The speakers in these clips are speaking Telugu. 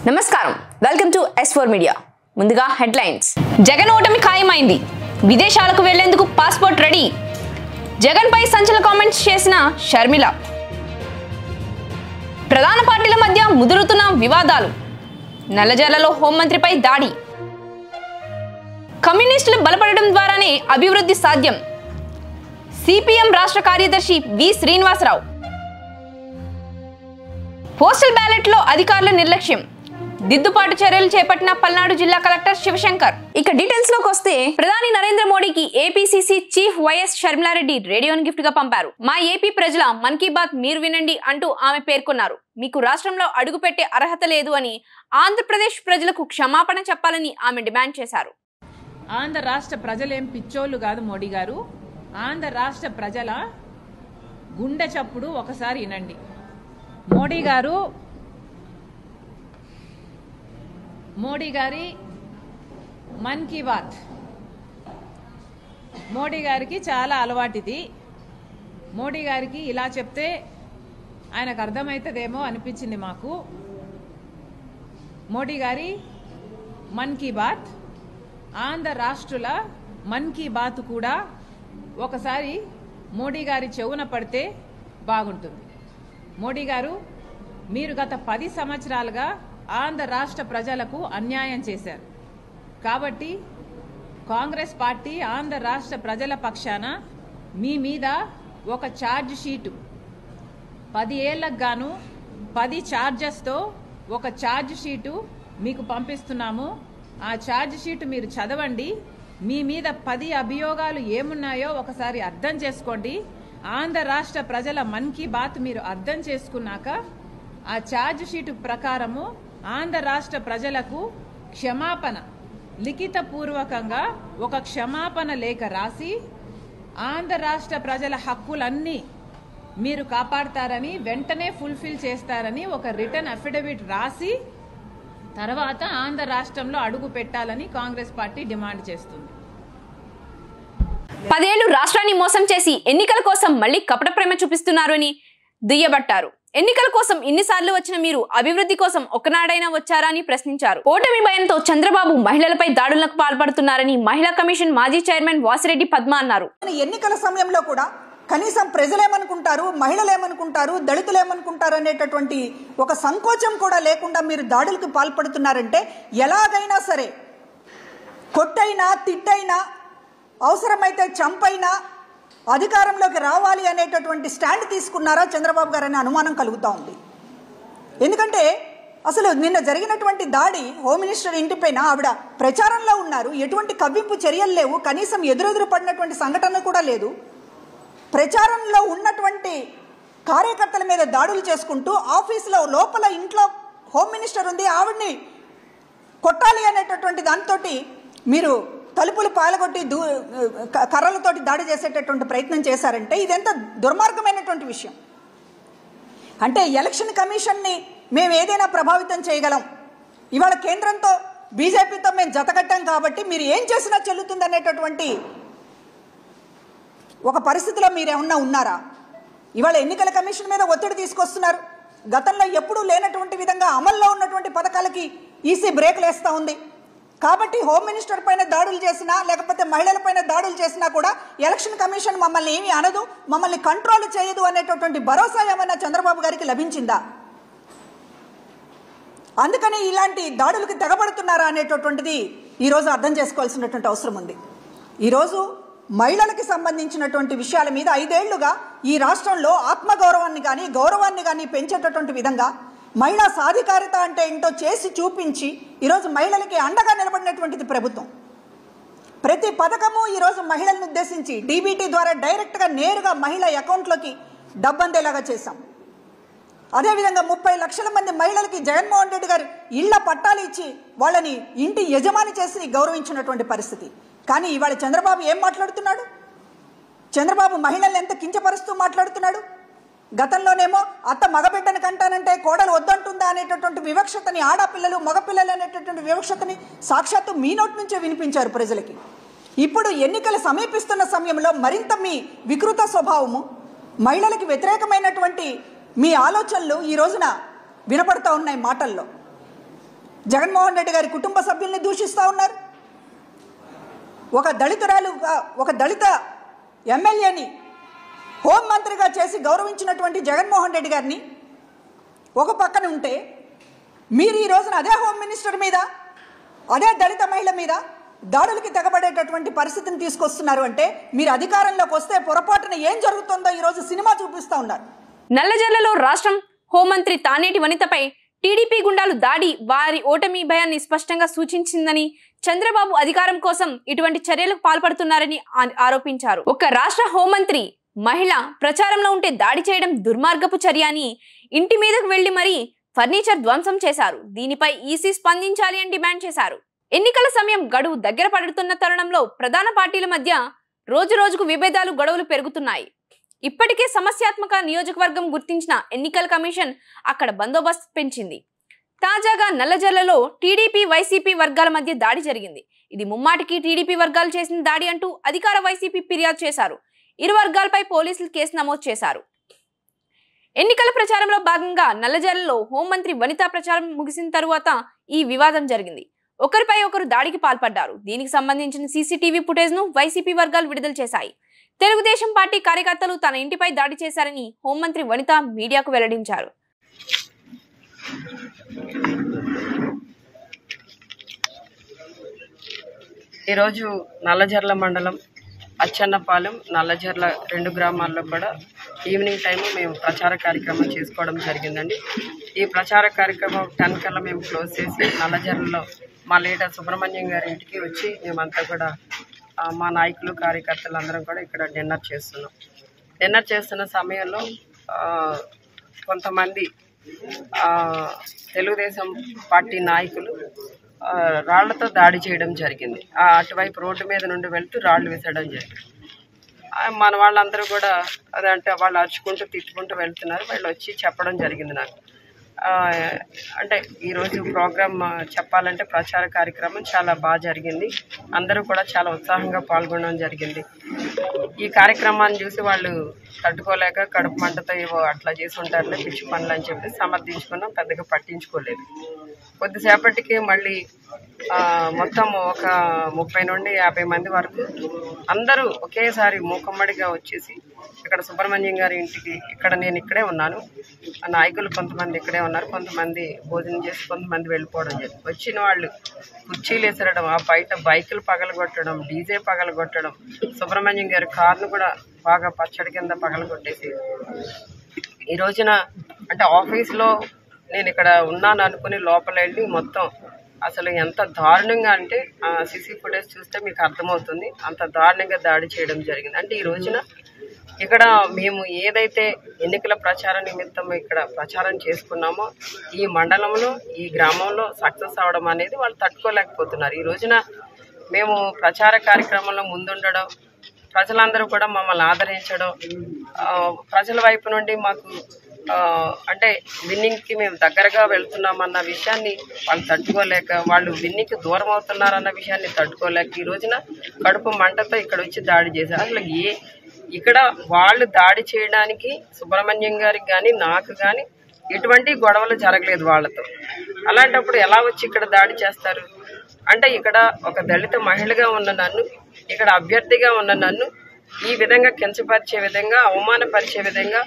నమస్కారం, వెల్కమ్ టు S4 మీడియా. ముందుగా హెడ్లైన్స్. జగన్ ఓటమి ఖాయమైంది. విదేశాలకు వెళ్లేందుకు పాస్పోర్ట్ రెడీ. జగన్ పై సంచలన కామెంట్స్ చేసిన షర్మిల. ప్రధాన పార్టీల మధ్య ముదురుతున్న వివాదాలు. నల్లజర్లలో హోంమంత్రిపై దాడి. కమ్యూనిస్టులు బలపడడం ద్వారానే అభివృద్ధి సాధ్యం. సిపిఎం రాష్ట్ర కార్యదర్శి వి శ్రీనివాసరావు. పోస్టల్ బ్యాలెట్ లో అధికారుల నిర్లక్ష్యం. దిద్దుబాటు చర్యలు చేపట్టిన పల్నాడు జిల్లా కలెక్టర్ శివశంకర్. ఇక డీటెయిల్స్ లోకి వస్తే, ప్రధాని నరేంద్ర మోడీకి ఏపీసీసీ చీఫ్ వైఎస్ షర్మిలారెడ్డి రేడియోను గిఫ్ట్ గా పంపారు. మా ఏపీ ప్రజల మన్ కీ బాత్ మీరు వినండి అంటూ ఆమె పేర్కొన్నారు. మీకు రాష్ట్రంలో అడుగుపెట్టే అర్హత లేదు అని ఆంధ్రప్రదేశ్ ప్రజలకు క్షమాపణ చెప్పాలని ఆమె డిమాండ్ చేశారు. ఆంధ్ర రాష్ట్ర ప్రజలేం పిచ్చోళ్ళు కాదు మోడీ గారు. ఆంధ్ర రాష్ట్ర ప్రజల గుండె చప్పుడు ఒకసారి వినండి. మోడీ గారి మన్ కీ బాత్ మోడీ గారికి చాలా అలవాటిది. మోడీ గారికి ఇలా చెప్తే ఆయనకు అర్థమవుతుందేమో అనిపించింది మాకు. మోడీ గారి మన్ కీ బాత్, ఆంధ్ర రాష్ట్రుల మన్ కీ బాత్ కూడా ఒకసారి మోడీ గారి చెవున పడితే బాగుంటుంది. మోడీ గారు, మీరు గత 10 సంవత్సరాలుగా ఆంధ్ర రాష్ట్ర ప్రజలకు అన్యాయం చేశారు. కాబట్టి కాంగ్రెస్ పార్టీ ఆంధ్ర రాష్ట్ర ప్రజల పక్షాన మీ మీద ఒక ఛార్జ్ షీటు 10 ఏళ్లకు గాను 10 ఛార్జెస్తో ఒక ఛార్జ్ షీటు మీకు పంపిస్తున్నాము. ఆ ఛార్జ్ షీటు మీరు చదవండి. మీ మీద 10 అభియోగాలు ఏమున్నాయో ఒకసారి అర్థం చేసుకోండి. ఆంధ్ర రాష్ట్ర ప్రజల మన్ కీ బాత్ మీరు అర్థం చేసుకున్నాక ఆ ఛార్జ్ షీటు ప్రకారము ఆంధ్ర రాష్ట్ర ప్రజలకు క్షమాపణ, లిఖితపూర్వకంగా ఒక క్షమాపణ లేఖ రాసి ఆంధ్ర రాష్ట్ర ప్రజల హక్కులన్నీ మీరు కాపాడతారని, వెంటనే ఫుల్ఫిల్ చేస్తారని ఒక రిటర్న్ అఫిడవిట్ రాసి తర్వాత ఆంధ్ర రాష్ట్రంలో అడుగు పెట్టాలని కాంగ్రెస్ పార్టీ డిమాండ్ చేస్తుంది. 10 ఏళ్లు రాష్ట్రాన్ని మోసం చేసి ఎన్నికల కోసం మళ్లీ కపట ప్రేమ చూపిస్తున్నారు అని దుయ్యబట్టారు. ఎన్నికల కోసం ఇన్నిసార్లు వచ్చిన మీరు అభివృద్ధి కోసం ఒకనాడైనా వచ్చారా అని ప్రశ్నించారు. ఓటమి భయంతో చంద్రబాబు మహిళలపై దాడులకు పాల్పడుతున్నారని మహిళా కమిషన్ మాజీ చైర్మన్ వాసిరెడ్డి పద్మ అన్నారు. ఎన్నికల సమయంలో కూడా కనీసం ప్రజలేమనుకుంటారు, మహిళలేమనుకుంటారు, దళితులేమనుకుంటారు అనేటటువంటి ఒక సంకోచం కూడా లేకుండా మీరు దాడులకు పాల్పడుతున్నారంటే ఎలాగైనా సరే కొట్టైనా తిట్టైనా అవసరమైతే చంపైనా అధికారంలోకి రావాలి అనేటటువంటి స్టాండ్ తీసుకున్నారా చంద్రబాబు గారు అనే అనుమానం కలుగుతూ ఉంది. ఎందుకంటే అసలు నిన్న జరిగినటువంటి దాడి హోమ్ మినిస్టర్ ఇంటిపైన ఆవిడ ప్రచారంలో ఉన్నారు. ఎటువంటి కవ్వింపు చర్యలు లేవు, కనీసం ఎదురెదురు పడినటువంటి సంఘటన కూడా లేదు. ప్రచారంలో ఉన్నటువంటి కార్యకర్తల మీద దాడులు చేసుకుంటూ ఆఫీసులో లోపల ఇంట్లో హోమ్ మినిస్టర్ ఉంది, ఆవిడ్ని కొట్టాలి అనేటటువంటి దాంతో మీరు తలుపులు పాలగొట్టి కర్రలతోటి దాడి చేసేటటువంటి ప్రయత్నం చేశారంటే ఇదెంత దుర్మార్గమైనటువంటి విషయం. అంటే ఎలక్షన్ కమిషన్ని మేము ఏదైనా ప్రభావితం చేయగలం, ఇవాళ కేంద్రంతో బీజేపీతో మేము జతకట్టాం కాబట్టి మీరు ఏం చేసినా చెల్లుతుంది అనేటటువంటి ఒక పరిస్థితిలో మీరేమన్నా ఉన్నారా? ఇవాళ ఎన్నికల కమిషన్ మీద ఒత్తిడి తీసుకొస్తున్నారు. గతంలో ఎప్పుడూ లేనటువంటి విధంగా అమల్లో ఉన్నటువంటి పథకాలకి ఈసీ బ్రేక్లు వేస్తూ ఉంది. కాబట్టి హోమ్ మినిస్టర్ పైన దాడులు చేసినా లేకపోతే మహిళల పైన దాడులు చేసినా కూడా ఎలక్షన్ కమిషన్ మమ్మల్ని ఏమీ అనదు, మమ్మల్ని కంట్రోల్ చేయదు అనేటటువంటి భరోసా ఏమైనా చంద్రబాబు గారికి లభించిందా? అందుకని ఇలాంటి దాడులకు తెగబడుతున్నారా అనేటటువంటిది ఈరోజు అర్థం చేసుకోవాల్సినటువంటి అవసరం ఉంది. ఈరోజు మహిళలకి సంబంధించినటువంటి విషయాల మీద 5 ఏళ్లుగా ఈ రాష్ట్రంలో ఆత్మగౌరవాన్ని కానీ గౌరవాన్ని కానీ పెంచేటటువంటి విధంగా మహిళా సాధికారిత అంటే ఏంటో చేసి చూపించి ఈరోజు మహిళలకి అండగా నిలబడినటువంటిది ప్రభుత్వం. ప్రతి పథకము ఈరోజు మహిళలను ఉద్దేశించి డీబీటీ ద్వారా డైరెక్ట్గా నేరుగా మహిళ అకౌంట్లోకి డబ్బందేలాగా చేశాం. అదేవిధంగా 30 లక్షల మంది మహిళలకి జగన్మోహన్ రెడ్డి గారు ఇళ్ల పట్టాలు ఇచ్చి వాళ్ళని ఇంటి యజమాని చేసి గౌరవించినటువంటి పరిస్థితి. కానీ ఇవాళ చంద్రబాబు ఏం మాట్లాడుతున్నాడు? చంద్రబాబు మహిళల్ని ఎంత కించపరుస్తూ మాట్లాడుతున్నాడు. గతంలోనేమో అత్త మగబిడ్డను కంటానంటే కోడలు వద్దంటుందా అనేటటువంటి వివక్షతని, ఆడపిల్లలు మగపిల్లలు అనేటటువంటి వివక్షతని సాక్షాత్తు మీ నోటి నుంచే వినిపించారు ప్రజలకి. ఇప్పుడు ఎన్నికలు సమీపిస్తున్న సమయంలో మరింత మీ వికృత స్వభావము, మహిళలకి వ్యతిరేకమైనటువంటి మీ ఆలోచనలు ఈ రోజున వినపడతా ఉన్నాయి మాటల్లో. జగన్మోహన్ రెడ్డి గారి కుటుంబ సభ్యుల్ని దూషిస్తూ ఉన్నారు. ఒక దళిత ఎమ్మెల్యేని హోంమంత్రిగా చేసి గౌరవించినటువంటి జగన్మోహన్ రెడ్డి గారిని ఒక పక్కన ఉంటే, మీరు ఈ రోజున అదే హోమ్ మినిస్టర్ మీద, అదే దళిత మహిళ మీద దాడులకి తెగబడేటటువంటి పరిస్థితిని తీసుకొస్తున్నారు. అంటే మీరు అధికారంలోకి వస్తే పొరపాటున ఏం జరుగుతుందో ఈరోజు సినిమా చూపిస్తూ ఉన్నారు. నల్లజర్లలో రాష్ట్రం హోంమంత్రి తానేటి వనితపై టీడీపీ గుండాలు దాడి వారి ఓటమి భయాన్ని స్పష్టంగా సూచించిందని, చంద్రబాబు అధికారం కోసం ఇటువంటి చర్యలకు పాల్పడుతున్నారని ఆరోపించారు. ఒక రాష్ట్ర హోంమంత్రి మహిళ ప్రచారంలో ఉంటే దాడి చేయడం దుర్మార్గపు చర్య అని ఇంటి మీదకు వెళ్లి మరీ ఫర్నిచర్ ధ్వంసం చేశారు. దీనిపై ఈసీ స్పందించాలి అని డిమాండ్ చేశారు. ఎన్నికల సమయం గడువు దగ్గర పడుతున్న తరుణంలో ప్రధాన పార్టీల మధ్య రోజు రోజుకు విభేదాలు గొడవలు పెరుగుతున్నాయి. ఇప్పటికే సమస్యాత్మక నియోజకవర్గం గుర్తించిన ఎన్నికల కమిషన్ అక్కడ బందోబస్తు పెంచింది. తాజాగా నల్లజర్లలో టీడీపీ వైసీపీ వర్గాల మధ్య దాడి జరిగింది. ఇది ముమ్మాటికి టీడీపీ వర్గాలు చేసిన దాడి అంటూ అధికార వైసీపీ ఫిర్యాదు చేశారు. ఇరు వర్గాలపై పోలీసులు కేసు నమోదు చేశారు. ఎన్నికల ప్రచారంలో భాగంగా నల్లజర్లలో హోంమంత్రి వనిత ప్రచారం ముగిసిన తరువాత ఈ వివాదం జరిగింది. ఒకరిపై ఒకరు దాడికి పాల్పడ్డారు. దీనికి సంబంధించిన సీసీటీవీ ఫుటేజ్ ను వైసీపీ వర్గాలు విడుదల చేశాయి. తెలుగుదేశం పార్టీ కార్యకర్తలు తన ఇంటిపై దాడి చేశారని హోంమంత్రి వనిత మీడియాకు వెల్లడించారు. ఈరోజు నల్లజర్ల మండలం అచ్చన్నపాలెం, నల్లజర్ల 2 గ్రామాల్లో కూడా ఈవినింగ్ టైం మేము ప్రచార కార్యక్రమం చేసుకోవడం జరిగిందండి. ఈ ప్రచార కార్యక్రమం 10 కల్లా మేము క్లోజ్ చేసి నల్లజర్లలో మా లీడర్ సుబ్రహ్మణ్యం గారి ఇంటికి వచ్చి మేమంతా కూడా మా నాయకులు కార్యకర్తలు అందరం కూడా ఇక్కడ డిన్నర్ చేస్తున్నాం. డిన్నర్ చేస్తున్న సమయంలో కొంతమంది తెలుగుదేశం పార్టీ నాయకులు రాళ్లతో దాడి చేయడం జరిగింది. అటువైపు రోడ్డు మీద నుండి వెళ్తూ రాళ్లు విసరడం జరిగింది. మన వాళ్ళందరూ కూడా అదంటే వాళ్ళు అరుచుకుంటూ తిట్టుకుంటూ వెళ్తున్నారు. వాళ్ళు వచ్చి చెప్పడం జరిగింది నాకు. అంటే ఈరోజు ప్రోగ్రామ్ చెప్పాలంటే ప్రచార కార్యక్రమం చాలా బాగా జరిగింది. అందరూ కూడా చాలా ఉత్సాహంగా పాల్గొనడం జరిగింది. ఈ కార్యక్రమాన్ని చూసి వాళ్ళు తట్టుకోలేక కడుపు మంటతో ఏవో అట్లా చేసి ఉంటారులే పిచ్చి పనులు అని చెప్పి సమర్థించుకున్నాం, పెద్దగా పట్టించుకోలేదు. కొద్దిసేపటికి మళ్ళీ మొత్తం ఒక 30 నుండి 50 మంది వరకు అందరూ ఒకేసారి మూకమ్మడిగా వచ్చేసి ఇక్కడ సుబ్రహ్మణ్యం గారి ఇంటికి, నేను ఇక్కడే ఉన్నాను, నాయకులు కొంతమంది ఇక్కడే ఉన్నారు, కొంతమంది భోజనం చేసి కొంతమంది వెళ్ళిపోవడం జరిగింది. వచ్చిన వాళ్ళు కుర్చీలు ఎసరడం, ఆ బయట బైకులు పగలగొట్టడం, డీజే పగలగొట్టడం, సుబ్రహ్మణ్యం గారి కారును కూడా బాగా పచ్చడి కింద పగలగొట్టేసి ఈ రోజున అంటే ఆఫీస్లో నేను ఇక్కడ ఉన్నాను అనుకుని లోపల వెళ్ళి మొత్తం అసలు ఎంత దారుణంగా అంటే సీసీ ఫుటేజ్ చూస్తే మీకు అర్థమవుతుంది. అంత దారుణంగా దాడి చేయడం జరిగింది. అంటే ఈ రోజున ఇక్కడ మేము ఏదైతే ఎన్నికల ప్రచార నిమిత్తం ఇక్కడ ప్రచారం చేసుకున్నామో ఈ మండలంలో, ఈ గ్రామంలో సక్సెస్ అవడం అనేది వాళ్ళు తట్టుకోలేకపోతున్నారు. ఈ రోజున మేము ప్రచార కార్యక్రమంలో ముందుండడం, ప్రజలందరూ కూడా మమ్మల్ని ఆదరించడం, ప్రజల వైపు నుండి మాకు అంటే విన్నింగ్కి మేము దగ్గరగా వెళ్తున్నామన్న విషయాన్ని వాళ్ళు తట్టుకోలేక, వాళ్ళు విన్నింగ్కి దూరం అవుతున్నారన్న విషయాన్ని తట్టుకోలేక ఈ రోజున కడుపు మంటతో ఇక్కడ వచ్చి దాడి చేశారు. అసలు ఇక్కడ వాళ్ళు దాడి చేయడానికి సుబ్రహ్మణ్యం గారికి కానీ నాకు కానీ ఎటువంటి గొడవలు జరగలేదు వాళ్ళతో. అలాంటప్పుడు ఎలా వచ్చి ఇక్కడ దాడి చేస్తారు? అంటే ఇక్కడ ఒక దళిత మహిళగా ఉన్న నన్ను, ఇక్కడ అభ్యర్థిగా ఉన్న నన్ను ఈ విధంగా కించపరిచే విధంగా, అవమానపరిచే విధంగా,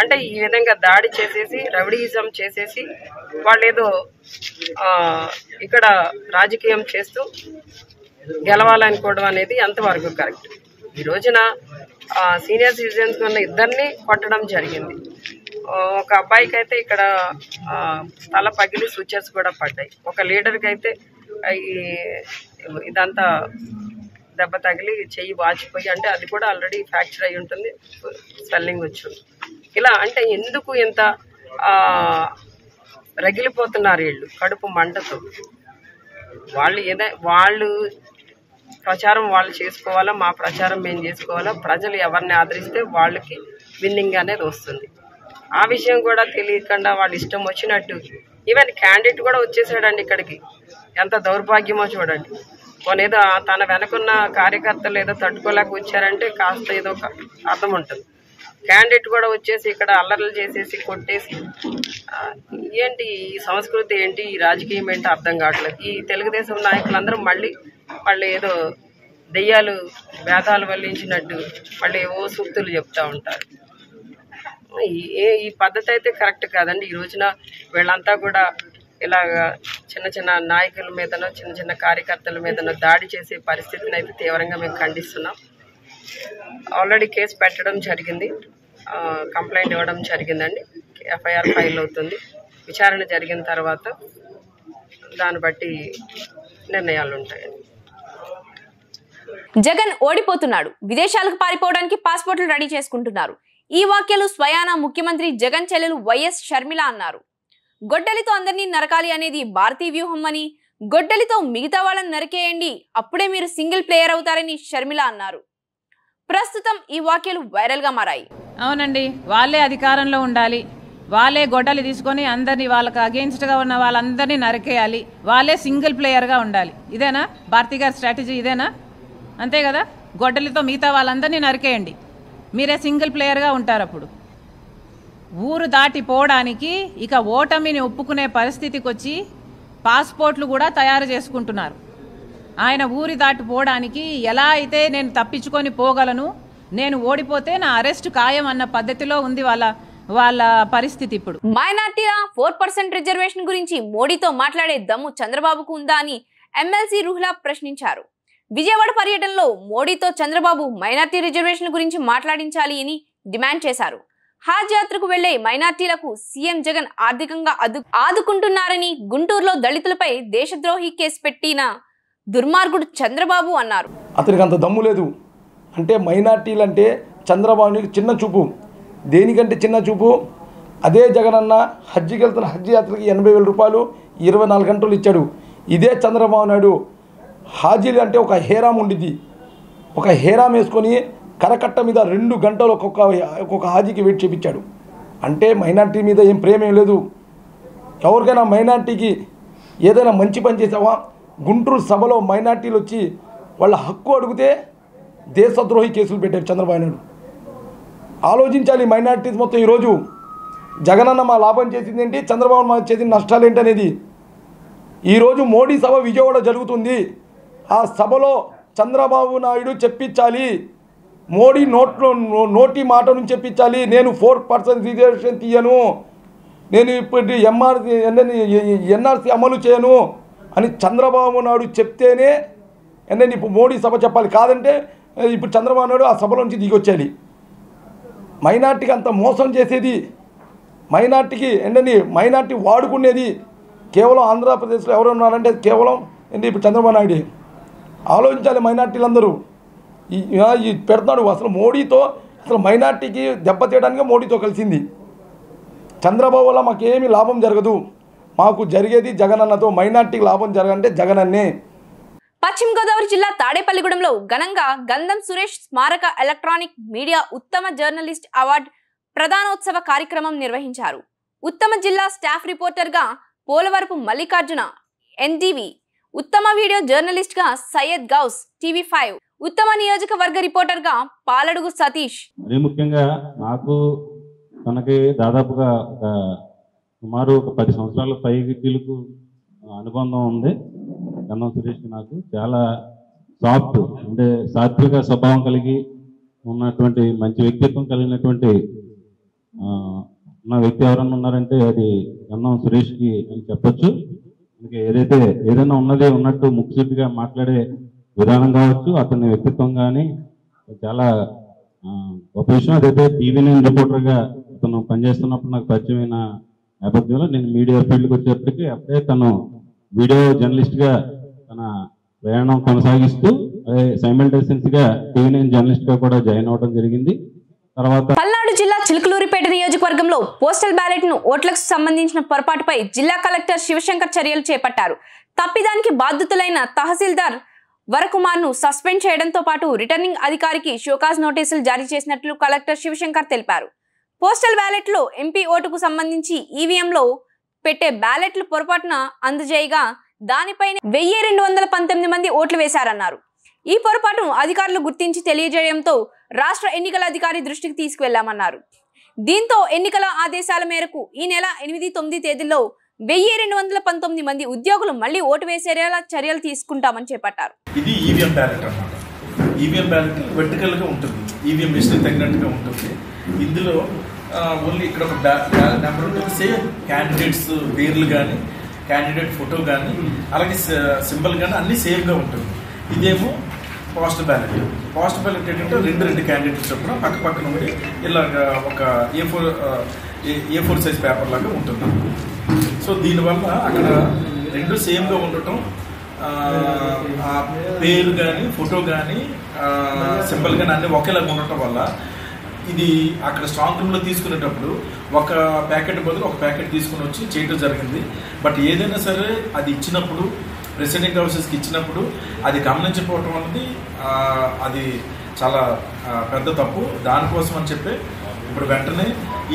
అంటే ఈ విధంగా దాడి చేసేసి రౌడీయిజం చేసేసి వాళ్ళు ఏదో ఇక్కడ రాజకీయం చేస్తూ గెలవాలనుకోవడం అనేది ఎంతవరకు కరెక్ట్? ఈ రోజున సీనియర్ సిటిజన్స్ ఉన్న ఇద్దరిని కొట్టడం జరిగింది. ఒక అబ్బాయికి అయితే ఇక్కడ తల పగిలి సూచర్స్ కూడా పడ్డాయి. ఒక లీడర్కి అయితే ఇదంతా దెబ్బ తగిలి చెయ్యి వాచిపోయి, అంటే అది కూడా ఆల్రెడీ ఫ్రాక్చర్ అయి ఉంటుంది, స్వెల్లింగ్ వచ్చింది. ఇలా అంటే ఎందుకు ఇంత రగిలిపోతున్నారు వీళ్ళు కడుపు మంటతో? వాళ్ళు ప్రచారం వాళ్ళు చేసుకోవాలా, మా ప్రచారం మేము చేసుకోవాలా, ప్రజలు ఎవరిని ఆదరిస్తే వాళ్ళకి విన్నింగ్ అనేది వస్తుంది. ఆ విషయం కూడా తెలియకుండా వాళ్ళు ఇష్టం వచ్చినట్టు, ఈవెన్ క్యాండిడేట్ కూడా వచ్చేసాడండి ఇక్కడికి. ఎంత దౌర్భాగ్యమో చూడండి. కొనేదో తన వెనకున్న కార్యకర్తలు ఏదో తట్టుకోలేక వచ్చారంటే కాస్త ఏదో అర్థం ఉంటుంది. క్యాండిడేట్ కూడా వచ్చేసి ఇక్కడ అల్లర్లు చేసేసి కొట్టేసి ఏంటి ఈ సంస్కృతి ఏంటి, ఈ రాజకీయం ఏంటి అర్థం కావట్లేదు. ఈ తెలుగుదేశం నాయకులందరూ మళ్ళీ ఏదో దెయ్యాలు వేదాలు వల్లించినట్టు మళ్ళీ ఏవో సూక్తులు చెప్తా ఉంటారు. ఈ పద్ధతి అయితే కరెక్ట్ కాదండి. ఈ రోజున వీళ్ళంతా కూడా ఇలాగా చిన్న చిన్న నాయకుల మీదనో చిన్న చిన్న కార్యకర్తల మీదనో దాడి చేసే పరిస్థితిని అయితే తీవ్రంగా మేము ఖండిస్తున్నాం. ఆల్రెడీ కేసు పెట్టడం జరిగింది, కంప్లైంట్ ఇవ్వడం జరిగిందండి. ఎఫ్ఐఆర్ ఫైల్ అవుతుంది. విచారణ జరిగిన తర్వాత దాన్ని బట్టి నిర్ణయాలు ఉంటాయండి. జగన్ ఓడిపోతున్నాడు, విదేశాలకు పారిపోవడానికి పాస్పోర్ట్లు రెడీ చేసుకుంటున్నారు. ఈ వాక్యాలు స్వయాన ముఖ్యమంత్రి జగన్ చెల్లెలు వైఎస్ షర్మిల అన్నారు. గొడ్డలితో అందరినీ నరకాలి అనేది భారతీయ వ్యూహం అని, గొడ్డలితో మిగతా వాళ్ళని నరికేయండి, అప్పుడే మీరు సింగిల్ ప్లేయర్ అవుతారని షర్మిల అన్నారు. ప్రస్తుతం ఈ వాక్యాలు వైరల్ గా మారాయి. అవునండి, వాళ్ళే అధికారంలో ఉండాలి, వాళ్ళే గొడ్డలి తీసుకొని అందరినీ వాళ్ళకి అగెయిన్స్ట్గా ఉన్న వాళ్ళందరినీ నరికేయాలి, వాళ్ళే సింగిల్ ప్లేయర్గా ఉండాలి. ఇదేనా భారతీ గారి స్ట్రాటజీ? ఇదేనా? అంతే కదా, గొడ్డలితో మిగతా వాళ్ళందరినీ నరికేయండి, మీరే సింగిల్ ప్లేయర్గా ఉంటారు. అప్పుడు ఊరు దాటిపోవడానికి ఇక ఓటమిని ఒప్పుకునే పరిస్థితికి వచ్చి పాస్పోర్ట్లు కూడా తయారు చేసుకుంటున్నారు. ఆయన ఊరి దాటిపోవడానికి ఎలా అయితే నేను తప్పించుకొని పోగలను, నేను ఓడిపోతే నా అరెస్ట్ ఖాయం అన్న పద్ధతిలో ఉంది వాళ్ళ పరిస్థితి. ఇప్పుడు మైనార్టీల 4% రిజర్వేషన్ గురించి మోడీతో మాట్లాడే దమ్ము చంద్రబాబుకు ఉందా అని ఎమ్మెల్సీ రుహ్లా ప్రశ్నించారు. విజయవాడ పర్యటనలో మోడీతో చంద్రబాబు మైనార్టీ రిజర్వేషన్ గురించి మాట్లాడించాలి అని డిమాండ్ చేశారు. హాజ్ యాత్రకు వెళ్లే మైనార్టీలకు సీఎం జగన్ ఆర్థికంగా ఆదుకుంటున్నారని, గుంటూరులో దళితులపై దేశద్రోహి కేసు పెట్టిన దుర్మార్గుడు చంద్రబాబు అన్నారు. అతనికి అంత దమ్ము లేదు. అంటే మైనార్టీలు అంటే చంద్రబాబుకి చిన్న చూపు. దేనికంటే చిన్న చూపు? అదే జగనన్న హజ్జీకి వెళ్తున్న హజ్ యాత్రకి 80,000 రూపాయలు 24 గంటలు ఇచ్చాడు. ఇదే చంద్రబాబు నాయుడు హాజీలు అంటే ఒక హేరాం ఉండిద్ది, ఒక హేరాం వేసుకొని కరకట్ట మీద 2 గంటలు ఒక్కొక్క హాజీకి వెయిట్ చేయించాడు. అంటే మైనార్టీ మీద ఏం ప్రేమ ఏం లేదు. ఎవరికైనా మైనార్టీకి ఏదైనా మంచి పని చేసావా? గుంటూరు సభలో మైనార్టీలు వచ్చి వాళ్ళ హక్కు అడిగితే దేశద్రోహి కేసులు పెట్టారు చంద్రబాబు నాయుడు. ఆలోచించాలి మైనార్టీస్ మొత్తం. ఈరోజు జగనన్న మా లాభం చేసింది ఏంటి, చంద్రబాబు మా చేసిన నష్టాలు ఏంటనేది. ఈరోజు మోడీ సభ విజయవాడ జరుగుతుంది. ఆ సభలో చంద్రబాబు నాయుడు చెప్పించాలి, మోడీ నోటి మాట నుంచి చెప్పించాలి, నేను 4% రిజర్వేషన్ తీయను, నేను ఇప్పుడు ఎన్ఆర్సీ అమలు చేయను అని చంద్రబాబు నాయుడు చెప్తేనే ఏంటంటే ఇప్పుడు మోడీ సభ చెప్పాలి. కాదంటే ఇప్పుడు చంద్రబాబు నాయుడు ఆ సభలో నుంచి దిగొచ్చేయాలి. మైనార్టీకి అంత మోసం చేసేది, మైనార్టీకి ఏంటండి మైనార్టీ వాడుకునేది కేవలం ఆంధ్రప్రదేశ్లో ఎవరు ఉన్నారంటే కేవలం ఏంటి ఇప్పుడు చంద్రబాబు నాయుడు. ఆలోచించాలి మైనార్టీలందరూ. ఈ పెడతాడు అసలు మోడీతో, అసలు మైనార్టీకి దెబ్బతీయడానికి మోడీతో కలిసింది. చంద్రబాబు వల్ల మాకేమీ లాభం జరగదు, మాకు జరిగేది జగనన్నతో. మైనార్టీకి లాభం జరగంటే జగనన్నే. పశ్చిమ గోదావరి జిల్లా తాడేపల్లిగూడెంలో ఘనంగా గంధం సురేష్ స్మారక ఎలక్ట్రానిక్ మీడియా ఉత్తమ జర్నలిస్ట్ అవార్డు ప్రధానోత్సవ కార్యక్రమం నిర్వహించారు. ఉత్తమ జిల్లా స్టాఫ్ రిపోర్టర్గా పోలవరపు మల్లికార్జున ఎన్టీవీ, ఉత్తమ వీడియో జర్నలిస్ట్గా సయ్యద్ గౌస్ TV5, ఉత్తమ నియోజకవర్గ రిపోర్టర్గా పాలడుగు సతీష్. మరీ ముఖ్యంగా నాకు తనకి దాదాపుగా సుమారు 10 సంవత్సరాల పైకి అనుబంధం ఉంది. గంధం సురేష్కి నాకు చాలా సాఫ్ట్, అంటే సాత్విక స్వభావం కలిగి ఉన్నటువంటి మంచి వ్యక్తిత్వం కలిగినటువంటి ఉన్న వ్యక్తి ఎవరన్నా ఉన్నారంటే అది గంధం సురేష్కి అని చెప్పొచ్చు. అందుకే ఏదైనా ఉన్నట్టు ముక్కుసూటిగా మాట్లాడే విధానం కావచ్చు, అతని వ్యక్తిత్వం కానీ చాలా ఒక విషయం. అదైతే TV9 రిపోర్టర్గా అతను పనిచేస్తున్నప్పుడు నాకు పరిచయమైన నేపథ్యంలో నేను మీడియా ఫీల్డ్కి వచ్చేప్పటికీ అప్పుడే తను వీడియో జర్నలిస్ట్గా తన ప్రయాణం కొనసాగిస్తూ సైమల్టేనియస్గా TV9 జర్నలిస్ట్గా కూడా జాయిన్ అవ్వడం జరిగింది. తర్వాత పల్నాడు జిల్లా చిలుకలూరిపేట నియోజకవర్గంలో పోస్టల్ బ్యాలెట్ ను ఓట్లకు సంబంధించిన పొరపాటుపై జిల్లా కలెక్టర్ శివశంకర్ చర్యలు చేపట్టారు. తప్పిదానికి బాధ్యుతులైన తహసీల్దార్ వరకుమార్ ను సస్పెండ్ చేయడంతో పాటు రిటర్నింగ్ అధికారికి షోకాజ్ నోటీసులు జారీ చేసినట్లు కలెక్టర్ శివశంకర్ తెలిపారు. పోస్టల్ బ్యాలెట్ లో MP ఓటుకు సంబంధించి ఈవీఎంలో పెట్టే బ్యాలెట్లు పొరపాటున అందజేయగా దానిపైన 1219 మంది ఓట్లు వేశారన్నారు. ఈ పొరపాటును అధికారులు గుర్తించి తెలియజేయడంతో రాష్ట్ర ఎన్నికల అధికారి దృష్టికి తీసుకువెళ్లామన్నారు. దీంతో ఎన్నికల ఆదేశాల మేరకు ఈ నెల 8-9 తేదీల్లో 1219 మంది ఉద్యోగులు మళ్లీ ఓటు వేసేలా చర్యలు తీసుకుంటామని చేపట్టారు. ఇది ఈవీఎం బ్యాలెట్ అన్నమాట. ఈవీఎం బ్యాలెట్ వెర్టికల్గా ఉంటుంది, ఈవీఎం మిషన్ తగినట్టుగా ఉంటుంది. ఇందులో ఓన్లీ ఇక్కడ ఒక నెంబర్ ఉంటుంది, సేమ్ క్యాండిడేట్స్ పేర్లు కానీ క్యాండిడేట్ ఫోటో కానీ అలాగే సింబల్ కానీ అన్నీ సేమ్గా ఉంటుంది. ఇదేమో పోస్టల్ బ్యాలెట్. పోస్టల్ బ్యాలెట్ ఏంటంటే రెండు క్యాండిడేట్స్ చొప్పున పక్క పక్కన ఉండి ఇలాగ ఒక A4 సైజ్ పేపర్ లాగా ఉంటుంది. సో దీనివల్ల అక్కడ రెండు సేమ్గా ఉండటం, పేరు కానీ ఫోటో కానీ సింబల్ కానీ అన్నీ ఒకేలాగా ఉండటం వల్ల ఇది అక్కడ స్ట్రాంగ్ రూమ్లో తీసుకునేటప్పుడు ఒక ప్యాకెట్ బదులు ఒక ప్యాకెట్ తీసుకుని వచ్చి చేయడం జరిగింది. బట్ ఏదైనా సరే అది ఇచ్చినప్పుడు ప్రెసిడెంట్ హౌసెస్కి ఇచ్చినప్పుడు అది గమనించకపోవటం అనేది అది చాలా పెద్ద తప్పు. దానికోసం అని చెప్పి ఇప్పుడు వెంటనే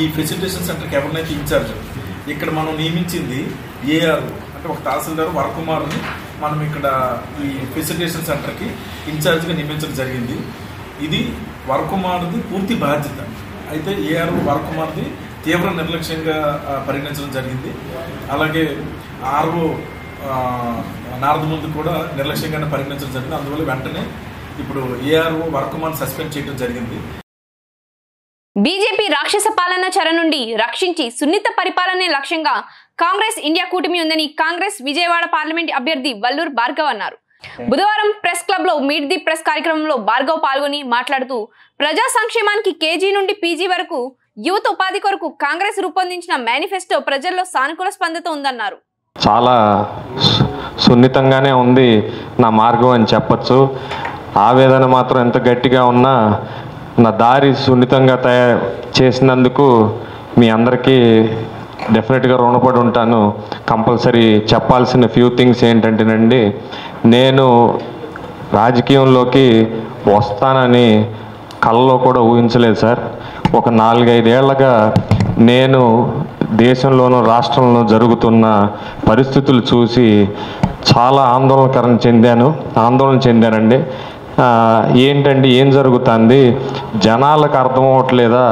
ఈ ఫెసిలిటేషన్ సెంటర్కి ఎవరినైతే ఇన్ఛార్జ్ ఇక్కడ మనం నియమించింది ఏఆర్ అంటే ఒక తహసీల్దార్ వరకుమార్ని మనం ఇక్కడ ఈ ఫెసిలిటేషన్ సెంటర్కి ఇన్ఛార్జ్గా నియమించడం జరిగింది. ఇది వరకుమార్ది పూర్తి బాధ్యత. అయితే ఏఆర్ వరకుమార్ది తీవ్ర నిర్లక్ష్యంగా పరిగణించడం జరిగింది. అలాగే ఆర్ఓ నారద ముందు కూడా నిర్లక్ష్యంగానే పరిగణించడం జరిగింది. అందువల్ల వెంటనే ఇప్పుడు ఏఆర్ఓ వరకుమార్ని సస్పెండ్ చేయడం జరిగింది. బీజేపీ రాక్షస పాలన చెర నుండి రక్షించి సున్నిత పరిపాలనే లక్ష్యంగా కాంగ్రెస్ ఇండియా కూటమి ఉందని కాంగ్రెస్ విజయవాడ పార్లమెంట్ అభ్యర్థి వల్లూరు భార్గవ్ అన్నారు. బుధవారం ప్రెస్ క్లబ్ లో మీట్ ది ప్రెస్ కార్యక్రమంలో భార్గవ్ పాల్గొని మాట్లాడుతూ ప్రజా సంక్షేమానికి కేజీ నుండి పీజీ వరకు యువత ఉపాధి కొరకు కాంగ్రెస్ రూపొందించిన మేనిఫెస్టో ప్రజల్లో సానుకూల స్పందన ఉందన్నారు. చాలా సున్నితంగానే ఉంది నా మార్గం అని చెప్పచ్చు. ఆవేదన మాత్రం ఎంత గట్టిగా ఉన్నా నా దారి సున్నితంగా తయారు చేసినందుకు మీ అందరికీ డెఫినెట్గా రుణపడి ఉంటాను. కంపల్సరీ చెప్పాల్సిన ఫ్యూ థింగ్స్ ఏంటంటేనండి, నేను రాజకీయంలోకి వస్తానని కళ్ళలో కూడా ఊహించలేదు సార్. ఒక 4-5 ఏళ్లుగా నేను దేశంలోనూ రాష్ట్రంలో జరుగుతున్న పరిస్థితులు చూసి చాలా ఆందోళన చెందానండి. ఏంటండి ఏం జరుగుతుంది, జనాలకు అర్థం అవ్వట్లేదా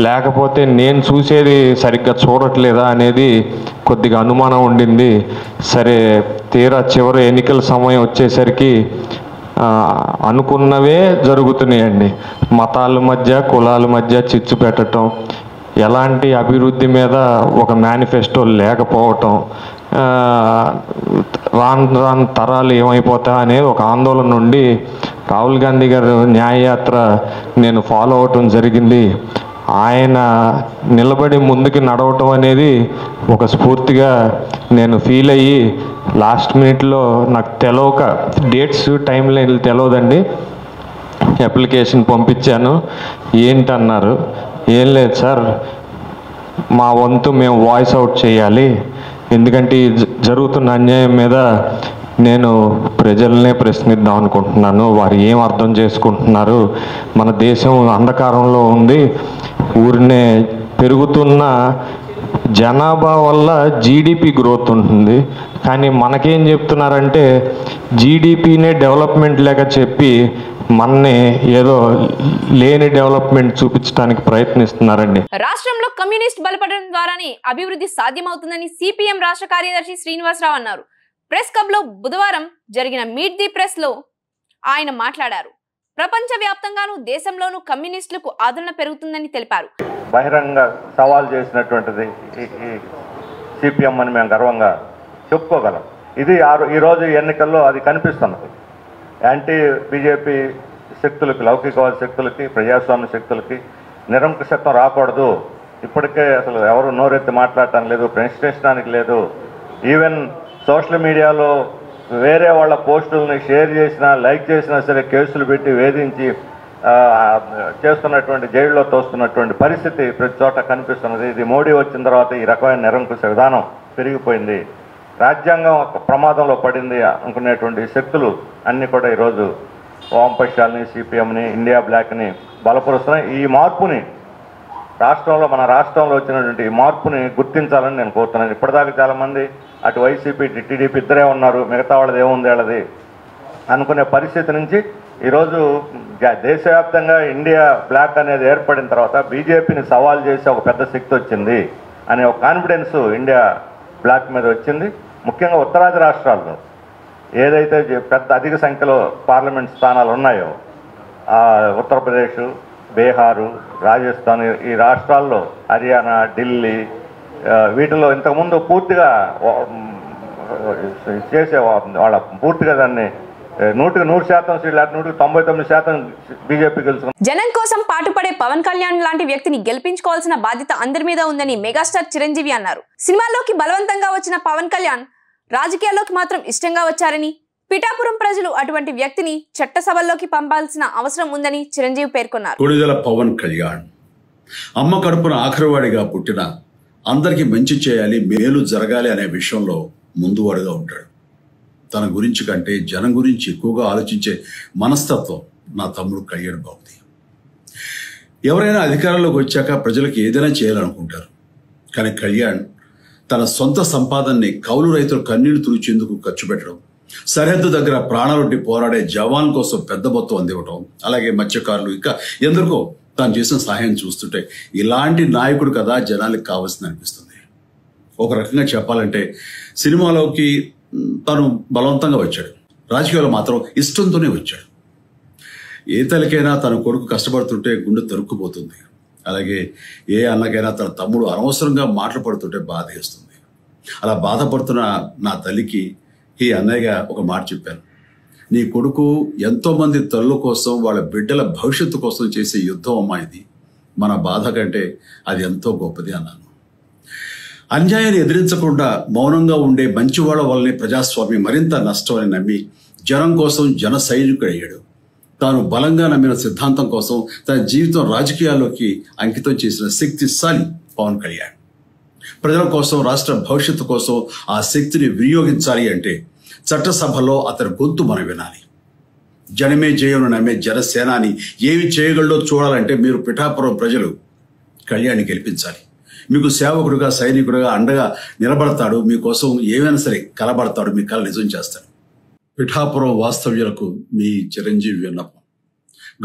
లేకపోతే నేను చూసేది సరిగ్గా చూడట్లేదా అనేది కొద్దిగా అనుమానం ఉండింది. సరే తీరా చివరి ఎన్నికల సమయం వచ్చేసరికి అనుకున్నవే జరుగుతున్నాయండి. మతాల మధ్య కులాల మధ్య చిచ్చు పెట్టడం, ఎలాంటి అభివృద్ధి మీద ఒక మేనిఫెస్టో లేకపోవటం, రాను తరాలు ఏమైపోతా అనే ఒక ఆందోళన నుండి రాహుల్ గాంధీ గారు న్యాయయాత్ర నేను ఫాలో అవటం జరిగింది. ఆయన నిలబడి ముందుకు నడవటం అనేది ఒక స్ఫూర్తిగా నేను ఫీల్ అయ్యి లాస్ట్ మినిట్లో నాకు తెలవక డేట్స్ టైం లైన్లు తెలియదండి, అప్లికేషన్ పంపించాను. ఏంటన్నారు, ఏం లేదు సార్ మా వంతు మేము వాయిస్ అవుట్ చేయాలి, ఎందుకంటే జరుగుతున్న అన్యాయం మీద నేను ప్రజలనే ప్రశ్నిద్దాం అనుకుంటున్నాను, వారు ఏం అర్థం చేసుకుంటున్నారు, మన దేశం అంధకారంలో ఉంది, ఊరినే పెరుగుతున్న జనాభా వల్ల జీడిపి గ్రోత్ ఉంటుంది, కానీ మనకేం చెప్తున్నారంటే జీడిపినే డెవలప్మెంట్ లేక చెప్పి మనని ఏదో లేని డెవలప్మెంట్ చూపించడానికి ప్రయత్నిస్తున్నారండి. రాష్ట్రంలో కమ్యూనిస్ట్ బలపడడం ద్వారానే అభివృద్ధి సాధ్యమవుతుందని సిపిఎం రాష్ట్ర కార్యదర్శి శ్రీనివాసరావు అన్నారు. ప్రెస్ క్లబ్ లో బుధవారం జరిగిన మీట్ ది ప్రెస్ లో ఆయన మాట్లాడారు. ప్రపంచవ్యాప్తంగానూ దేశంలోనూ కమ్యూనిస్టులకు ఆదరణ పెరుగుతుందని తెలిపారు. బహిరంగ సవాల్ చేసినటువంటిది సిపిఎం అని మేము గర్వంగా చెప్పుకోగలం. ఇది ఈరోజు ఎన్నికల్లో అది కనిపిస్తున్నది. యాంటీ బీజేపీ శక్తులకి, లౌకికవాద శక్తులకి, ప్రజాస్వామ్య శక్తులకి నిరంకుశత్వం రాకూడదు. ఇప్పటికే అసలు ఎవరు నోరెత్తి మాట్లాడటానికి లేదు, ప్రశ్నించడానికి లేదు. ఈవెన్ సోషల్ మీడియాలో వేరే వాళ్ళ పోస్టులని షేర్ చేసినా లైక్ చేసినా సరే కేసులు పెట్టి వేధించి చేస్తున్నటువంటి, జైల్లో తోస్తున్నటువంటి పరిస్థితి ప్రతి చోట కనిపిస్తున్నది. ఇది మోడీ వచ్చిన తర్వాత ఈ రకమైన నిరంకుశ విధానం పెరిగిపోయింది. రాజ్యాంగం ప్రమాదంలో పడింది అనుకునేటువంటి శక్తులు అన్నీ కూడా ఈరోజు వామపక్షాలని, సిపిఎంని, ఇండియా బ్లాక్ని బలపరుస్తున్నాయి. ఈ మార్పుని రాష్ట్రంలో, మన రాష్ట్రంలో వచ్చినటువంటి ఈ మార్పుని గుర్తించాలని నేను కోరుతున్నాను. ఇప్పటిదాకా చాలామంది అటు వైసీపీ, టీడీపీ ఇద్దరే ఉన్నారు, మిగతా వాళ్ళది ఏముంది వాళ్ళది అనుకునే పరిస్థితి నుంచి ఈరోజు దేశవ్యాప్తంగా ఇండియా బ్లాక్ అనేది ఏర్పడిన తర్వాత బీజేపీని సవాల్ చేసే ఒక పెద్ద శక్తి వచ్చింది అనే ఒక కాన్ఫిడెన్స్ ఇండియా బ్లాక్ మీద వచ్చింది. ముఖ్యంగా ఉత్తరాది రాష్ట్రాల్లో ఏదైతే పెద్ద అధిక సంఖ్యలో పార్లమెంట్ స్థానాలు ఉన్నాయో ఉత్తరప్రదేశ్, బీహారు, రాజస్థాన్ ఈ రాష్ట్రాల్లో, హర్యానా, ఢిల్లీ వీటిలో ఇంతకుముందు పూర్తిగా చేసే వాళ్ళ పూర్తిగా దాన్ని 100% సీట్లు 99% బీజేపీ గెలుచుకుంది. జనం కోసం పాటుపడే పవన్ కళ్యాణ్ లాంటి వ్యక్తిని గెలిపించుకోవాల్సిన బాధ్యత అందరి మీద ఉందని మెగాస్టార్ చిరంజీవి అన్నారు. సినిమాల్లోకి బలవంతంగా వచ్చిన పవన్ కళ్యాణ్ రాజకీయాల్లోకి మాత్రం ఇష్టంగా వచ్చారని, పిఠాపురం ప్రజలు అటువంటి వ్యక్తిని చట్టసభల్లోకి పంపాల్సిన అవసరం ఉందని చిరంజీవి పేర్కొన్నారు. కొణిదెల పవన్ కళ్యాణ్ అమ్మ కడుపున ఆఖరివాడిగా పుట్టిన, అందరికీ మంచి చేయాలి, మేలు జరగాలి అనే విషయంలో ముందువాడుగా ఉంటాడు. తన గురించి కంటే జనం గురించి ఎక్కువగా ఆలోచించే మనస్తత్వం నా తమ్ముడు కళ్యాణ్ బాబుది. ఎవరైనా అధికారంలోకి వచ్చాక ప్రజలకు ఏదైనా చేయాలనుకుంటారు. కానీ కళ్యాణ్ తన సొంత సంపాదనని కౌలు రైతులు కన్నీళ్లు తుడిచేందుకు ఖర్చు పెట్టడం, సరిహద్దు దగ్గర ప్రాణాలొడ్డి పోరాడే జవాన్ కోసం పెద్ద మొత్తం అందివ్వటం, అలాగే మత్స్యకారులు ఇంకా ఎందరికో తాను చేసిన సహాయం చూస్తుంటే ఇలాంటి నాయకుడు కదా జనానికి కావాల్సింది అనిపిస్తుంది. ఒక రకంగా చెప్పాలంటే సినిమాలోకి తను బలవంతంగా వచ్చాడు, రాజకీయాల్లో మాత్రం ఇష్టంతోనే వచ్చాడు. ఏ తల్లికైనా తన కొడుకు కష్టపడుతుంటే గుండె తరుక్కుపోతుంది. అలాగే ఏ అన్నకైనా తన తమ్ముడు అనవసరంగా మాటలు పడుతుంటే బాధ వేస్తుంది. అలా బాధపడుతున్న నా తల్లికి ఈ అన్నయ్యగా ఒక మాట చెప్పాను. నీ కొడుకు ఎంతోమంది తల్లుల కోసం, వాళ్ళ బిడ్డల భవిష్యత్తు కోసం చేసే యుద్ధం అమ్మా ఇది. మన బాధ కంటే అది ఎంతో గొప్పది అన్నాను. అన్యాయాన్ని ఎదిరించకుండా మౌనంగా ఉండే మంచివాళ్ల వల్లనే ప్రజాస్వామ్యం మరింత నష్టం అని నమ్మి జనం కోసం జన సైనికుడు అయ్యాడు. తాను బలంగా నమ్మిన సిద్ధాంతం కోసం తన జీవితం రాజకీయాల్లోకి అంకితం చేసిన శక్తిశాలి పవన్ కళ్యాణ్. ప్రజల కోసం, రాష్ట్ర భవిష్యత్తు కోసం ఆ శక్తిని వినియోగించాలి అంటే చట్టసభలో అతని గొంతు మనం వినాలి. జనమే జయను నమ్మే జనసేనాని ఏమి చేయగలడో చూడాలంటే మీరు పిఠాపురం ప్రజలు కళ్యాణ్ని గెలిపించాలి. మీకు సేవకుడుగా, సైనికుడుగా అండగా నిలబడతాడు. మీకోసం ఏమైనా సరే కలబడతాడు. మీ కళ నిజం చేస్తాడు. పిఠాపురం వాస్తవ్యులకు మీ చిరంజీవి విన్నపం,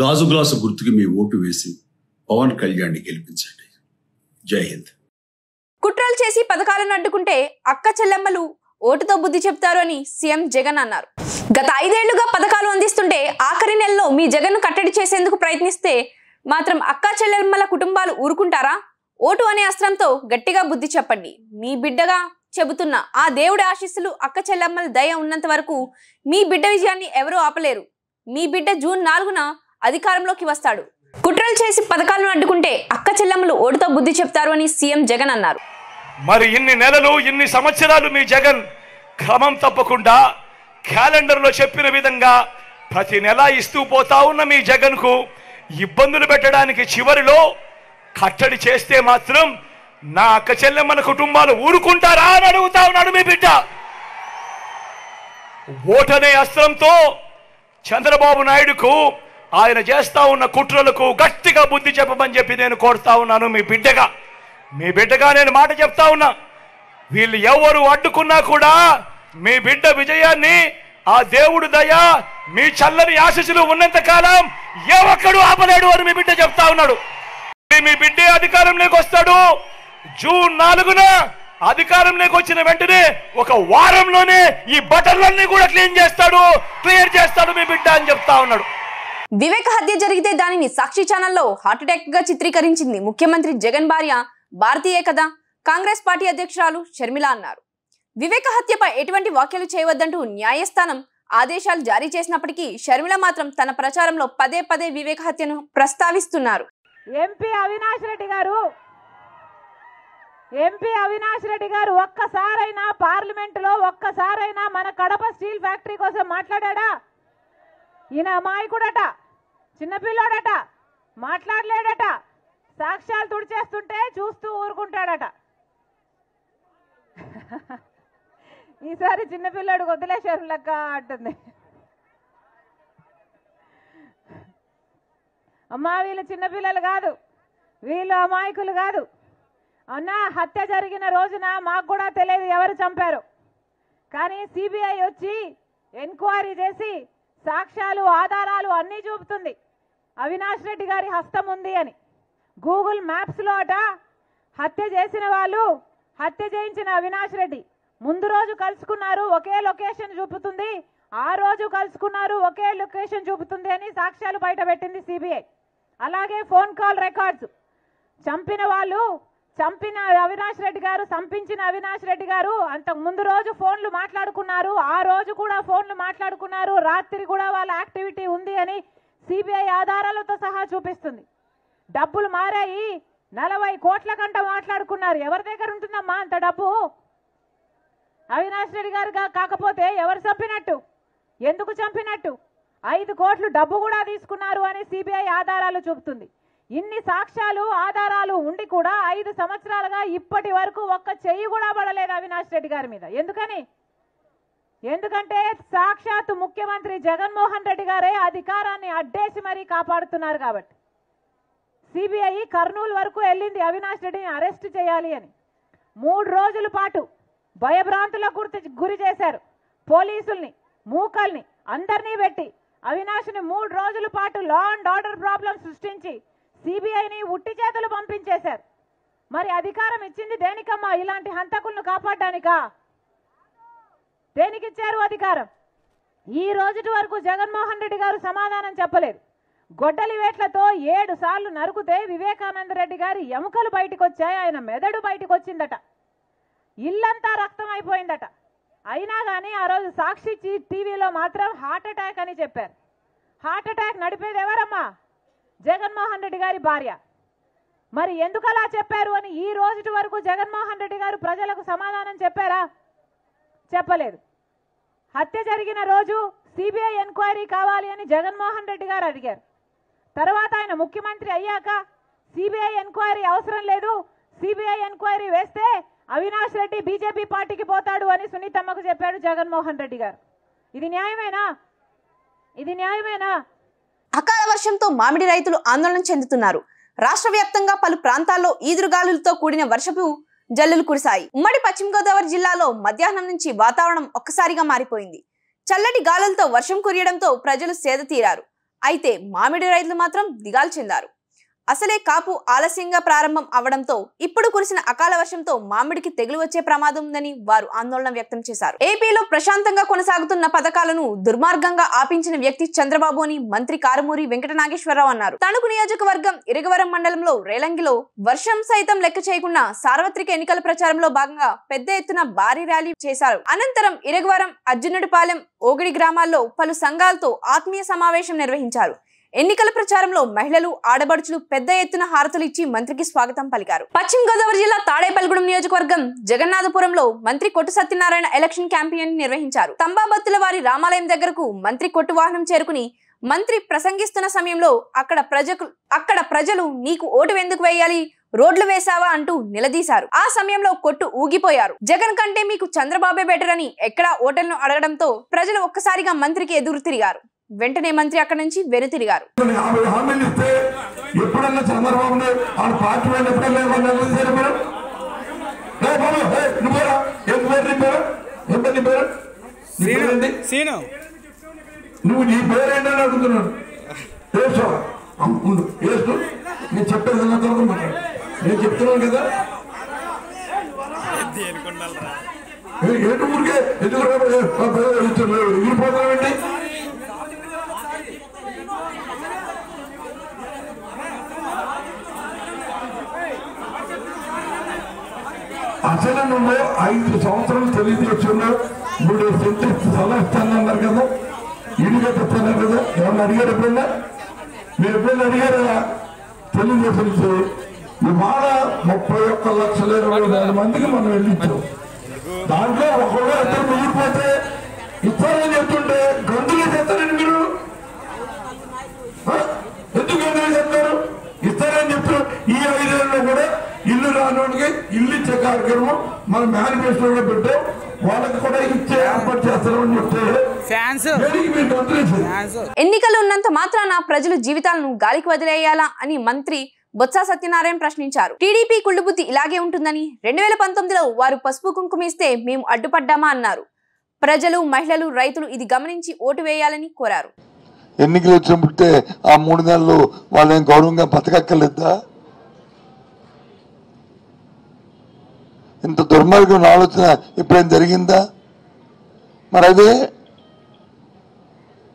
గాజు గ్లాసు గుర్తుకి మీ ఓటు వేసి పవన్ కళ్యాణ్ని గెలిపించండి. జై హింద్. కుట్రలు చేసి పథకాలను అడ్డుకుంటే అక్క చెల్లెమ్మలు ఓటుతో బుద్ధి చెప్తారు అని సీఎం జగన్ అన్నారు. గత 5 ఏళ్లుగా పథకాలు అందిస్తుంటే ఆఖరి నెలలో మీ జగన్ను కట్టడి చేసేందుకు ప్రయత్నిస్తే మాత్రం అక్క చెల్లెమ్మల కుటుంబాలు ఊరుకుంటారా? ఓటు అనే అస్త్రంతో గట్టిగా బుద్ధి చెప్పండి. మీ బిడ్డగా చెబుతున్న ఆ దేవుడి ఆశీస్సులు, అక్క చెల్లెమ్మల దయ ఉన్నంత వరకు మీ బిడ్డ విజయాన్ని ఎవరూ ఆపలేరు. మీ బిడ్డ జూన్ 4న అధికారంలోకి వస్తాడు. కుట్రలు చేసి పథకాలను అడ్డుకుంటే అక్క చెల్లెమ్మలు ఓటుతో బుద్ధి చెప్తారు అని సీఎం జగన్ అన్నారు. మరి ఇన్ని నెలలు, ఇన్ని సంవత్సరాలు మీ జగన్ క్రమం తప్పకుండా క్యాలెండర్లో చెప్పిన విధంగా ప్రతి నెల ఇస్తూ పోతా ఉన్న మీ జగన్కు ఇబ్బందులు పెట్టడానికి చివరిలో కట్టడి చేస్తే మాత్రం నా అక్క చెల్లెమ్మల కుటుంబాలు ఊరుకుంటారా అని అడుగుతా ఉన్నాడు మీ బిడ్డ. ఓటనే అస్త్రంతో చంద్రబాబు నాయుడుకు, ఆయన చేస్తా ఉన్న కుట్రలకు గట్టిగా బుద్ధి చెప్పమని చెప్పి నేను కోరుతా ఉన్నాను. మీ బిడ్డగా నేను మాట చెప్తా ఉన్నా. వీళ్ళు ఎవరు అడ్డుకున్నా కూడా మీ బిడ్డ విజయాన్ని ఆ దేవుడు దయ, మీ చల్లని ఆశీస్సులు ఉన్నంత కాలం ఏ ఒక్కడు ఆపలేడు అని మీ బిడ్డ చెప్తా ఉన్నాడు. మీ బిడ్డే అధికారంలోకి వస్తాడు. జూన్ 4న అధికారంలోకి వచ్చిన వెంటనే ఒక వారంలోనే ఈ బటన్లన్నీ కూడా క్లియర్ చేస్తాడు మీ బిడ్డ అని చెప్తా ఉన్నాడు. వివేక హత్య జరిగితే దానిని సాక్షి ఛానల్లో హార్ట్ అటాక్ గా చిత్రీకరించింది ముఖ్యమంత్రి జగన్ భార్య భారతీయే కదా కాంగ్రెస్ పార్టీ అధ్యక్షురాలు షర్మిల అన్నారు. వివేక హత్యపై ఎటువంటి వ్యాఖ్యలు చేయవద్దంటూ న్యాయస్థానం ఆదేశాలు జారీ చేసినప్పటికీ షర్మిల మాత్రం తన ప్రచారంలో పదే పదే వివేక హత్యను ప్రస్తావిస్తున్నారు. ఎంపీ అవినాష్ రెడ్డి గారు ఒక్కసారైనా పార్లమెంటులో ఒక్కసారైనా మన కడప స్టీల్ ఫ్యాక్టరీ కోసం మాట్లాడా? ఈయన అమాయకుడట, చిన్నపిల్లాడట, మాట్లాడలేడట, సాక్ష్యాలు తుడిచేస్తుంటే చూస్తూ ఊరుకుంటాడట. ఈసారి చిన్నపిల్లాడు వదిలేశారు లెక్క అంటుంది. అమ్మా వీళ్ళు చిన్నపిల్లలు కాదు, వీళ్ళు అమాయకులు కాదు. అన్న హత్య జరిగిన రోజున మాకు కూడా తెలియదు ఎవరు చంపారు. కానీ సిబిఐ వచ్చి ఎంక్వైరీ చేసి సాక్ష్యాలు ఆధారాలు అన్నీ చూపుతుంది అవినాష్ రెడ్డి గారి హస్తం ఉంది అని. గూగుల్ మ్యాప్స్లో అట హత్య చేసిన వాళ్ళు, హత్య చేయించిన అవినాష్ రెడ్డి ముందు రోజు కలుసుకున్నారు, ఒకే లొకేషన్ చూపుతుంది, ఆ రోజు కలుసుకున్నారు, ఒకే లొకేషన్ చూపుతుంది అని సాక్ష్యాలు బయటపెట్టింది సిబిఐ. అలాగే ఫోన్ కాల్ రికార్డ్స్, చంపిన వాళ్ళు, చంపిన అవినాష్ రెడ్డి గారు, సంపించిన అవినాష్ రెడ్డి గారు అంతకు ముందు రోజు ఫోన్లు మాట్లాడుకున్నారు, ఆ రోజు కూడా ఫోన్లు మాట్లాడుకున్నారు, రాత్రి కూడా వాళ్ళ యాక్టివిటీ ఉంది అని సిబిఐ ఆధారాలతో సహా చూపిస్తుంది. డబ్బులు మారాయి, 40 కోట్ల కంట మాట్లాడుకున్నారు. ఎవరి దగ్గర ఉంటుందమ్మా అంత డబ్బు? అవినాష్ రెడ్డి గారు కాకపోతే ఎవరు చంపినట్టు, ఎందుకు చంపినట్టు? 5 కోట్లు డబ్బు కూడా తీసుకున్నారు అని సిబిఐ ఆధారాలు చూపుతుంది. ఇన్ని సాక్ష్యాలు ఆధారాలు ఉండి కూడా 5 సంవత్సరాలుగా ఇప్పటి వరకు ఒక్క చెయ్యి కూడా పడలేదు అవినాష్ రెడ్డి గారి మీద. ఎందుకంటే సాక్షాత్తు ముఖ్యమంత్రి జగన్మోహన్ రెడ్డి గారే అధికారాన్ని అడ్డేసి మరీ కాపాడుతున్నారు కాబట్టి. సిబిఐ కర్నూలు వరకు వెళ్ళింది అవినాష్ రెడ్డిని అరెస్ట్ చేయాలి అని. 3 రోజుల పాటు భయభ్రాంతులకు గురి చేశారు. పోలీసుల్ని, మూకల్ని అందరినీ పెట్టి అవినాష్ని 3 రోజుల పాటు లా అండ్ ఆర్డర్ ప్రాబ్లం సృష్టించి సిబిఐని ఉట్టి చేతులు పంపించేశారు. మరి అధికారం ఇచ్చింది దేనికమ్మా? ఇలాంటి హంతకులను కాపాడడానికా? దేనికిచ్చారు అధికారం? ఈ రోజుటి వరకు జగన్మోహన్ రెడ్డి గారు సమాధానం చెప్పలేదు. గొడ్డలి వేట్లతో 7 సార్లు నరుకుతే వివేకానంద రెడ్డి గారి ఎముకలు బయటకు వచ్చాయి, ఆయన మెదడు బయటకు వచ్చిందట, ఇల్లంతా రక్తం అయిపోయిందట. అయినా కానీ ఆ రోజు సాక్షి టీవీలో మాత్రం హార్ట్ అటాక్ అని చెప్పారు. హార్ట్ అటాక్ నడిపేది ఎవరమ్మా? జగన్మోహన్ రెడ్డి గారి భార్య. మరి ఎందుకు అలా చెప్పారు అని ఈ రోజుటి వరకు జగన్మోహన్ రెడ్డి గారు ప్రజలకు సమాధానం చెప్పారా? చెప్పలేదు. హత్య జరిగిన రోజు సిబిఐ ఎంక్వైరీ కావాలి అని జగన్మోహన్ రెడ్డి గారు అడిగారు. తర్వాత ఆయన ముఖ్యమంత్రి అయ్యాక సిబిఐ ఎంక్వైరీ అవసరం లేదు, సిబిఐ ఎంక్వైరీ వేస్తే అవినాష్ రెడ్డి బీజేపీ పార్టీకి పోతాడు అని సునీతమ్మకు చెప్పాడు జగన్మోహన్ రెడ్డి గారు. ఇది న్యాయమేనా? ఇది న్యాయమేనా? అకాల వర్షంతో మామిడి రైతులు ఆందోళన చెందుతున్నారు. రాష్ట్ర వ్యాప్తంగా పలు ప్రాంతాల్లో ఈదురుగాలులతో కూడిన వర్షపు జల్లులు కురిశాయి. ఉమ్మడి పశ్చిమ గోదావరి జిల్లాలో మధ్యాహ్నం నుంచి వాతావరణం ఒక్కసారిగా మారిపోయింది. చల్లటి గాలులతో వర్షం కురియడంతో ప్రజలు సేద తీరారు. అయితే మామిడి రైతులు మాత్రం దిగాలు చెందారు. అసలే కాపు ఆలస్యంగా ప్రారంభం అవడంతో ఇప్పుడు కురిసిన అకాల వర్షంతో మామిడికి తెగులు వచ్చే ప్రమాదం ఉందని వారు ఆందోళన వ్యక్తం చేశారు. ఏపీలో ప్రశాంతంగా కొనసాగుతున్న పథకాలను దుర్మార్గంగా ఆపించిన వ్యక్తి చంద్రబాబు అని మంత్రి కారుమూరి వెంకట నాగేశ్వరరావు అన్నారు. తణుకు నియోజకవర్గం ఇరగవరం మండలంలో రేలంగిలో వర్షం సైతం లెక్క చేయకుండా సార్వత్రిక ఎన్నికల ప్రచారంలో భాగంగా పెద్ద ఎత్తున భారీ ర్యాలీ చేశారు. అనంతరం ఇరగవరం, అర్జునుడిపాలెం, ఓగిడి గ్రామాల్లో పలు సంఘాలతో ఆత్మీయ సమావేశం నిర్వహించారు. ఎన్నికల ప్రచారంలో మహిళలు, ఆడబడుచులు పెద్ద ఎత్తున హారతులు ఇచ్చి మంత్రికి స్వాగతం పలికారు. పశ్చిమ గోదావరి జిల్లా తాడేపల్లిగూడెం నియోజకవర్గం జగన్నాథపురంలో మంత్రి కొట్టు సత్యనారాయణ ఎలక్షన్ క్యాంపెయిన్ నిర్వహించారు. తంబాబత్తుల వారి రామాలయం దగ్గరకు మంత్రి కొట్టు వాహనం చేరుకుని మంత్రి ప్రసంగిస్తున్న సమయంలో అక్కడ ప్రజలు నీకు ఓటు ఎందుకు వేయాలి, రోడ్లు వేసావా అంటూ నిలదీశారు. ఆ సమయంలో కొట్టు ఊగిపోయారు. జగన్ కంటే మీకు చంద్రబాబే బెటర్ అని ఎక్కడా ఓటర్లను అడగడంతో ప్రజలు ఒక్కసారిగా మంత్రికి ఎదురు తిరిగారు. వెంటనే మంత్రి అక్కడి నుంచి వెనుతిరిగారు. నువ్వు నీ పేరేంటని అడుగుతున్నాను. నేను చెప్పేది నేను చెప్తున్నాను కదా. ఏంటి ఊరికే ఎగిరిపోతానండి. అసలు నువ్వు 5 సంవత్సరాలు తెలుగుదేశంలో 3 సెంట్లు స్థలం ఇస్తానన్నారు కదా, ఇల్లు కట్టిస్తున్నారు కదా. ఏమన్నా అడిగారు ఎప్పుడన్నా? మీరు ఎప్పుడైనా అడిగారా? తెలుగుదేశం ఇవాళ 31,20,000 మందికి మనం వెళ్ళించాం. దాంట్లో ఒకళ్ళు ఇద్దరు మిగిలిపోతే ఇస్తారని చెప్తుంటే గంతులు చేస్తారండి మీరు. ఎందుకు గంతులు చేస్తారు? ఇస్తారని చెప్తారు. ఈ 5 ఏళ్ళలో కూడా ఇల్లు రానోడికి ఇల్లు ఇచ్చే కార్యక్రమం మన మేనిఫెస్టోలో పెట్టే వాళ్ళకి కూడా ఇచ్చే ఏర్పాటు చేస్తారని చెప్తే ఎన్నికలు ఉన్నంత మాత్రాన ప్రజలు జీవితాలను గాలికి వదిలేయాలా అని మంత్రి బొత్స సత్యనారాయణ ప్రశ్నించారు. టీడీపీ కుళ్ళుబుద్ధి ఇలాగే ఉంటుందని 2019లో వారు పసుపు కుంకుమ ఇస్తే మేము అడ్డుపడ్డామా అన్నారు. ప్రజలు, మహిళలు, రైతులు ఇది గమనించి ఓటు వేయాలని కోరారు. ఎన్నికలు వచ్చినప్పుడే ఆ 3 నెలలు వాళ్ళని గౌరవంగా బతకక్కర్లేదా? ఇంత దుర్మార్గం ఆలోచన ఎప్పుడైనా జరిగిందా? మరి అదే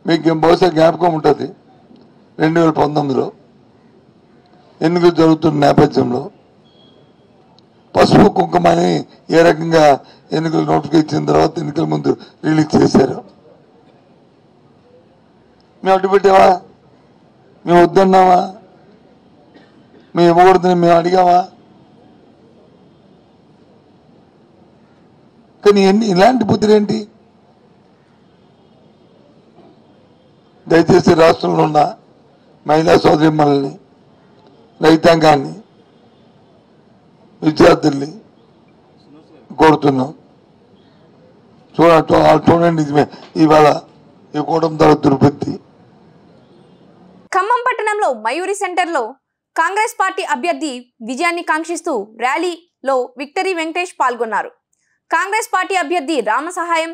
మీకు బహుశా జ్ఞాపకం ఉంటుంది. 2019లో ఎన్నికలు జరుగుతున్న నేపథ్యంలో పసుపు కుంకుమని ఏ రకంగా ఎన్నికలు నోటిఫికేషన్ ఇచ్చిన తర్వాత ఎన్నికల ముందు రిలీజ్ చేశారు. మేము అడ్డు పెట్టావా? మేము వద్దన్నావా? మేము ఇవ్వకూడదని మేము అడిగావా? కానీ ఇలాంటి బుద్ధులేంటి? దయచేసి రాష్ట్రంలో ఉన్న మహిళా సోదరిమణుల్ని, రైతాంగాన్ని, విద్యార్థుల్ని కోరుతున్నాం. చూడండి, ఇవాళ ఈ కూటమి ద్వారా దుర్బుద్ధి. ఖమ్మం పట్టణంలో మయూరి సెంటర్లో కాంగ్రెస్ పార్టీ అభ్యర్థి విజయాన్ని కాంక్షిస్తూ ర్యాలీలో విక్టరీ వెంకటేష్ పాల్గొన్నారు. కాంగ్రెస్ పార్టీ అభ్యర్థి రామసహాయం,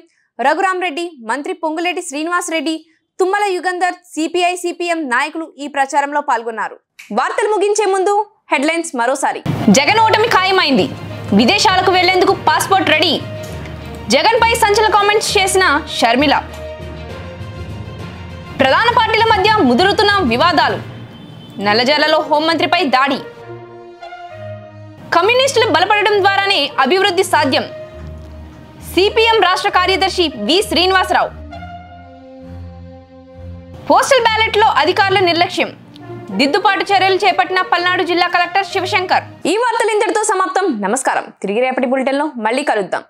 రఘురామ్ రెడ్డి, మంత్రి పొంగులేటి శ్రీనివాస్ రెడ్డి, తుమ్మల యుగంధర్, సిపిఐ సిపిఎం నాయకులు ఈ ప్రచారంలో పాల్గొన్నారు. వార్తలు ముగించే ముందు హెడ్లైన్స్ మరోసారి. జగన్ ఓటమి ఖాయమైంది. విదేశాలకు వెళ్లేందుకు పాస్పోర్ట్ రెడీ. జగన్ పై సంచలన కామెంట్స్ చేసిన షర్మిల. ప్రధాన పార్టీల మధ్య ముదురుతున్న వివాదాలు. నల్లజర్లలో హోంమంత్రిపై దాడి. కమ్యూనిస్టులు బలపడడం ద్వారానే అభివృద్ధి సాధ్యం. సిపిఎం రాష్ట్ర కార్యదర్శి వి శ్రీనివాసరావు. పోస్టల్ బ్యాలెట్ లో అధికారుల నిర్లక్ష్యం. దిద్దుబాటు చర్యలు చేపట్టిన పల్నాడు జిల్లా కలెక్టర్ శివశంకర్. ఈ వార్తలు ఇంతటితో సమాప్తం. నమస్కారం. తిరిగి రేపటి బులెటిన్లో మళ్ళీ కలుద్దాం.